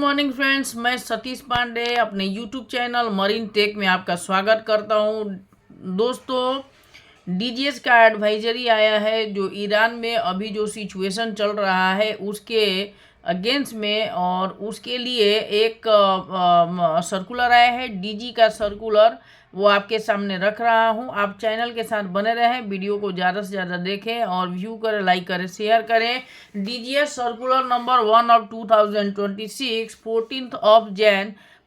Morning friends, मैं सतीश पांडे अपने YouTube channel marine take में आपका स्वागत करता हूं। दोस्तों, डीजीएस का एडवाइजरी आया है जो ईरान में अभी जो सिचुएशन चल रहा है उसके अगेंस्ट में, और उसके लिए एक सर्कुलर आया है, डीजी का सर्कुलर। वो आपके सामने रख रहा हूं। आप चैनल के साथ बने रहें, वीडियो को ज़्यादा से ज़्यादा देखें और व्यू करें, लाइक करें, शेयर करें। DGS circular number 1 of 2026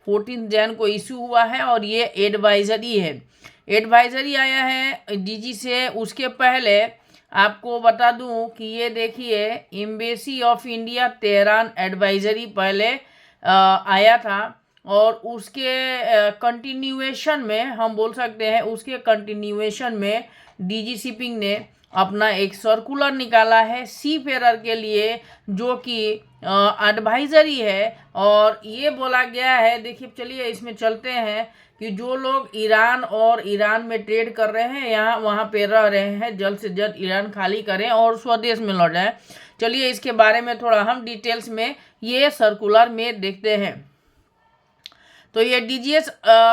14 Jain को इशू हुआ है और ये एडवाइजरी है। एडवाइजरी आया है डीजी से। उसके पहले आपको बता दूं कि ये देखिए, embassy of India Tehran advisory पहले आया था, और उसके कंटिन्यूएशन में हम बोल सकते हैं, उसके कंटिन्यूएशन में डीजी शिपिंग ने अपना एक सर्कुलर निकाला है सी फेरर के लिए, जो कि एडवाइजरी है। और ये बोला गया है, देखिए चलिए इसमें चलते हैं, कि जो लोग ईरान और ईरान में ट्रेड कर रहे हैं, यहाँ वहाँ पे रह रहे हैं, जल्द से जल्द ईरान खाली करें और स्वदेश में लौट जाएं। चलिए इसके बारे में थोड़ा हम डिटेल्स में ये सर्कुलर में देखते हैं। तो ये DGS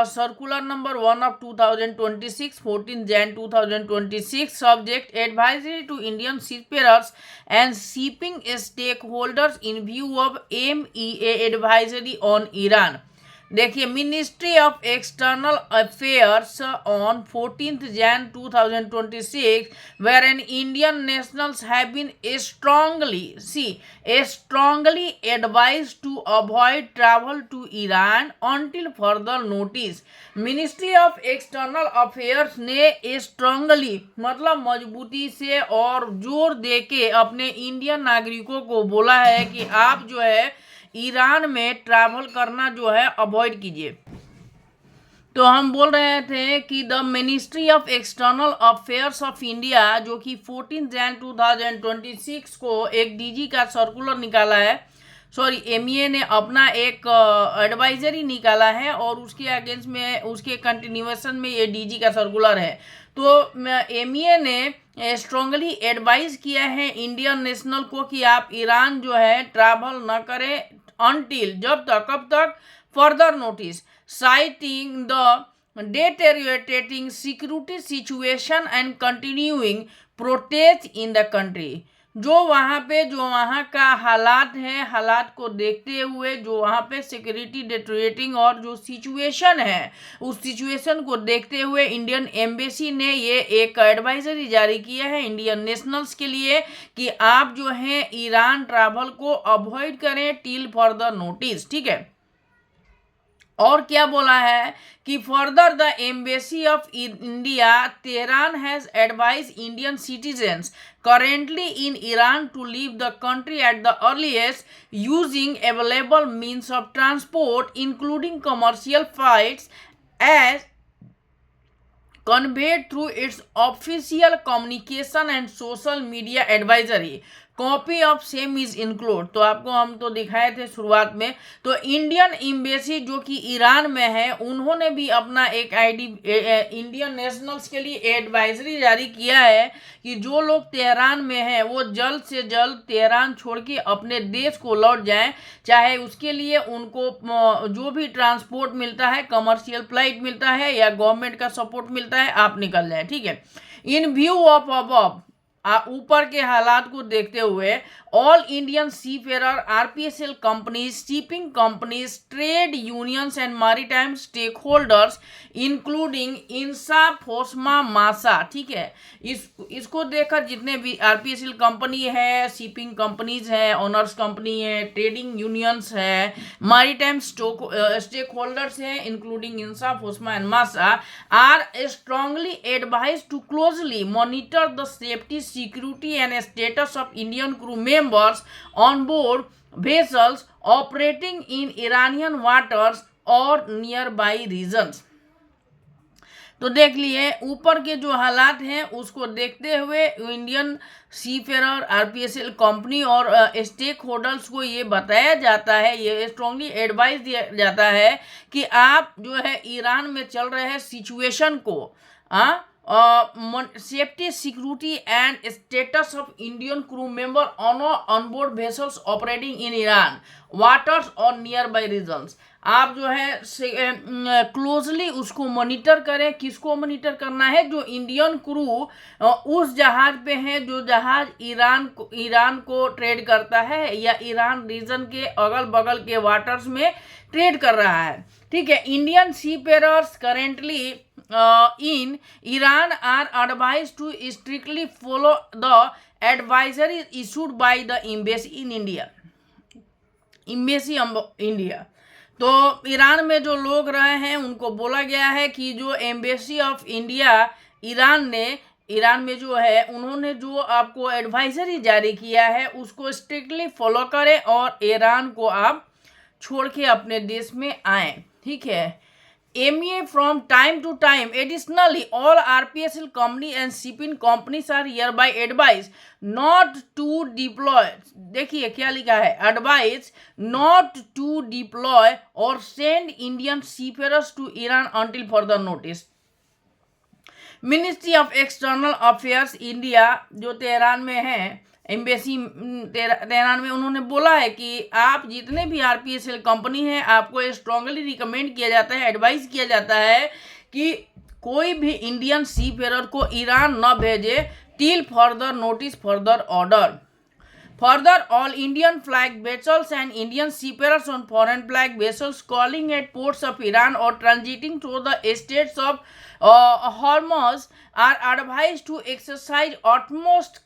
circular number 1 of 2026 14 Jan 2026 subject advisory to Indian seafarers and shipping stakeholders in view of MEA advisory on Iran. देखिए, ministry of external affairs on 14 Jan 2026 where an Indian nationals have been strongly advised to avoid travel to Iran until further notice। Ministry of external affairs ने strongly मतलब मजबूती से और जोर दे के अपने Indian नागरिकों को बोला है कि आप जो है ईरान में ट्रैवल करना जो है अवॉइड कीजिए। तो हम बोल रहे थे कि the ministry of external affairs of India, जो कि 14 जैन 2026 को एक डीजी का सर्कुलर निकाला है, MEA ने अपना एक एडवाइजरी निकाला है, और उसके अगेंस्ट में उसके कंटिन्यूएशन में ये डीजी का सर्कुलर है। तो MEA ने स्ट्रांगली एडवाइज किया है इंडियन नेशनल को कि आप ईरान जो है ट्रैवल न करें अनटिल, जब तक, कब तक, further notice, citing the deteriorating security situation and continuing protest in the country। जो वहाँ का हालात है, हालात को देखते हुए जो वहाँ पे सिक्योरिटी डेटोरेटिंग और जो सिचुएशन है, उस सिचुएशन को देखते हुए इंडियन एम्बेसी ने ये एक एडवाइजरी जारी किया है इंडियन नेशनल्स के लिए कि आप जो है ईरान ट्रैवल को अवॉइड करें टिल फर्दर नोटिस। ठीक है, और क्या बोला है कि further the embassy of India Tehran has advised Indian citizens currently in Iran to leave the country at the earliest using available means of transport including commercial flights as conveyed through its official communication and social media advisory। Copy of same is include. तो आपको हम तो दिखाए थे शुरुआत में। तो Indian embassy जो कि ईरान में है, उन्होंने भी अपना एक इंडियन नेशनल्स के लिए एडवाइजरी जारी किया है कि जो लोग तेहरान में हैं वो जल्द से जल्द तेहरान छोड़ के अपने देश को लौट जाएं, चाहे उसके लिए उनको जो भी ट्रांसपोर्ट मिलता है, कमर्शियल फ्लाइट मिलता है या गवर्नमेंट का सपोर्ट मिलता है, आप निकल जाएं। ठीक है, इन व्यू ऑफ अबव, ऊपर के हालात को देखते हुए, all Indian seafarer, RPSL companies, shipping companies, trade unions and maritime stakeholders including INSA, FOSMA, MASA. ठीक है, इसको देखकर जितने भी आरपीएसएल कंपनी है, शिपिंग कंपनीज है, ऑनर्स कंपनी है, ट्रेडिंग यूनियंस है, मैरीटाइम स्टेक होल्डर्स है including INSA, FOSMA and MASA, are strongly advise to closely monitor the safety, security and status of Indian crew members on board vessels operating in Iranian waters or nearby regions। तो देख लिए ऊपर के जो हालात हैं उसको देखते हुए इंडियन सीफेरर, आरपीएसएल कंपनी और स्टेक होल्डर्स को ये बताया जाता है, ये स्ट्रांगली एडवाइस दिया जाता है कि आप जो है ईरान में चल रहे हैं सिचुएशन को safety, security and status of Indian crew member on board vessels operating in Iran waters or nearby regions. आप जो है क्लोजली उसको मॉनिटर करें. किसको मॉनिटर करना है? जो इंडियन क्रू उस जहाज पे है जो जहाज ईरान को ट्रेड करता है या ईरान रीजन के अगल बगल के वाटर्स में ट्रेड कर रहा है. ठीक है. Indian seafarers currently in Iran are advised to strictly follow the advisories issued by the embassy in India. तो ईरान में जो लोग रहे हैं उनको बोला गया है कि जो एम्बेसी ऑफ इंडिया ईरान में जो है उन्होंने जो आपको एडवाइजरी जारी किया है उसको स्ट्रिक्टली फॉलो करें और ईरान को आप छोड़ के अपने देश में आए. ठीक है. MEA from time to time. Additionally, all RPSL company and shipping companies are hereby advised not to deploy. देखिए क्या लिखा है. Advised not to deploy or send Indian seafarers to Iran until further notice. Ministry of external affairs India जो Tehran में है, embassy Tehran में, उन्होंने बोला है कि आप जितने भी आरपीएसएल कंपनी है आपको स्ट्रांगली रिकमेंड किया जाता है, एडवाइस किया जाता है कि कोई भी इंडियन सीफेरर को ईरान न भेजे till further notice further order. Further, all Indian flag vessels and Indian seafarers on foreign flag vessels calling at ports of Iran or transiting through the states of Hormuz are advised to exercise utmost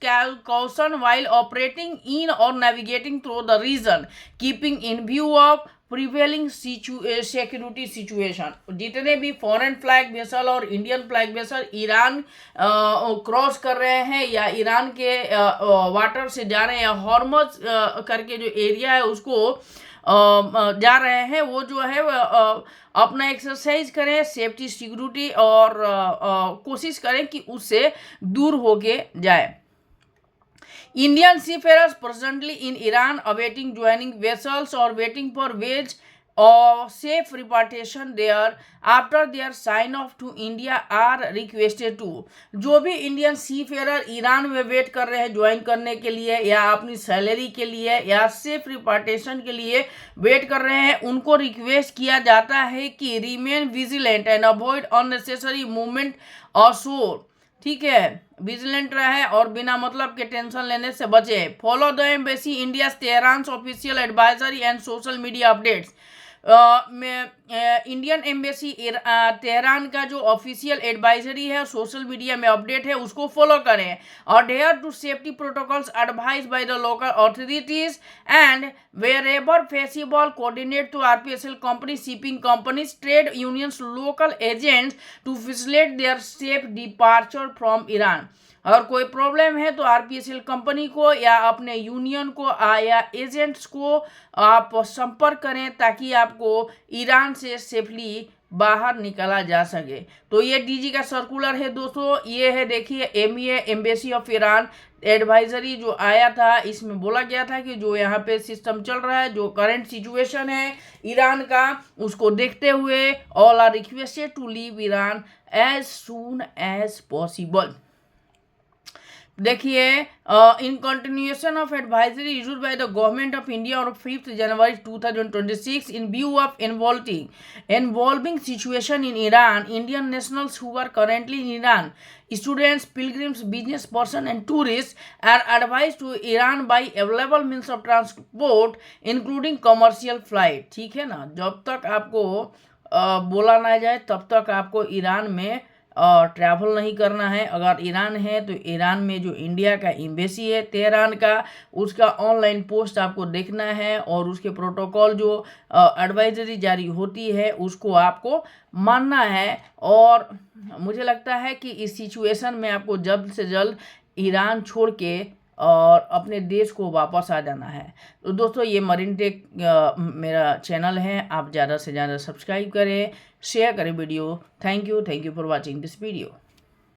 caution while operating in or navigating through the region, keeping in view of prevailing security situation. जितने भी foreign flag vessel और Indian flag vessel Iran cross कर रहे हैं या Iran के water से जा रहे हैं या हॉर्मज करके जो एरिया है उसको जा रहे हैं, वो जो है अपना एक्सरसाइज करें, सेफ्टी सिक्योरिटी और कोशिश करें कि उससे दूर होके जाए. Indian seafarers presently in Iran awaiting joining vessels or waiting for wage or safe repatriation there after their sign off to India are requested to. जो भी इंडियन सीफेयर ईरान में वेट कर रहे हैं ज्वाइन करने के लिए या अपनी सैलरी के लिए या सेफ रिपार्टेशन के लिए वेट कर रहे हैं, उनको रिक्वेस्ट किया जाता है कि remain vigilant and avoid unnecessary movement ashore. ठीक है. विजिलेंट रहे और बिना मतलब के टेंशन लेने से बचे. Follow the embassy India Tehran official advisory and social media updates. Indian embassy Tehran का जो ऑफिशियल एडवाइजरी है, सोशल मीडिया में अपडेट है, उसको फॉलो करें. और adhere to safety protocols advise by the local authorities and wherever feasible coordinate to RPSL company, shipping companies, trade unions, local agents to facilitate their safe departure from Iran. अगर कोई problem है तो आरपीएसएल company को या अपने union को या agents को आप संपर्क करें ताकि आपको ईरान से सेफली बाहर निकाला जा सके. तो ये डीजी का सर्कुलर है दोस्तों. ये है देखिए MEA embassy of Iran advisory जो आया था, इसमें बोला गया था कि जो यहाँ पे सिस्टम चल रहा है, जो करंट सिचुएशन है ईरान का, उसको देखते हुए all are requested to leave Iran as soon as possible. देखिए in continuation of advisory issued by the government of India on 5 January 2026 in view of involving situation in Iran, Indian nationals who are currently in Iran, students, pilgrims, business person and tourist are advise to Iran by available means of transport including commercial flight. ठीक है ना. जब तक आपको बोला ना जाए तब तक आपको ईरान में ट्रैवल नहीं करना है. अगर ईरान है तो ईरान में जो इंडिया का एम्बेसी है तेहरान का, उसका ऑनलाइन पोस्ट आपको देखना है और उसके प्रोटोकॉल जो एडवाइजरी जारी होती है उसको आपको मानना है. और मुझे लगता है कि इस सिचुएशन में आपको जल्द से जल्द ईरान छोड़ के और अपने देश को वापस आ जाना है. तो दोस्तों ये मरीन टेक मेरा चैनल है, आप ज़्यादा से ज़्यादा सब्सक्राइब करें, शेयर करें video. Thank you for watching this video.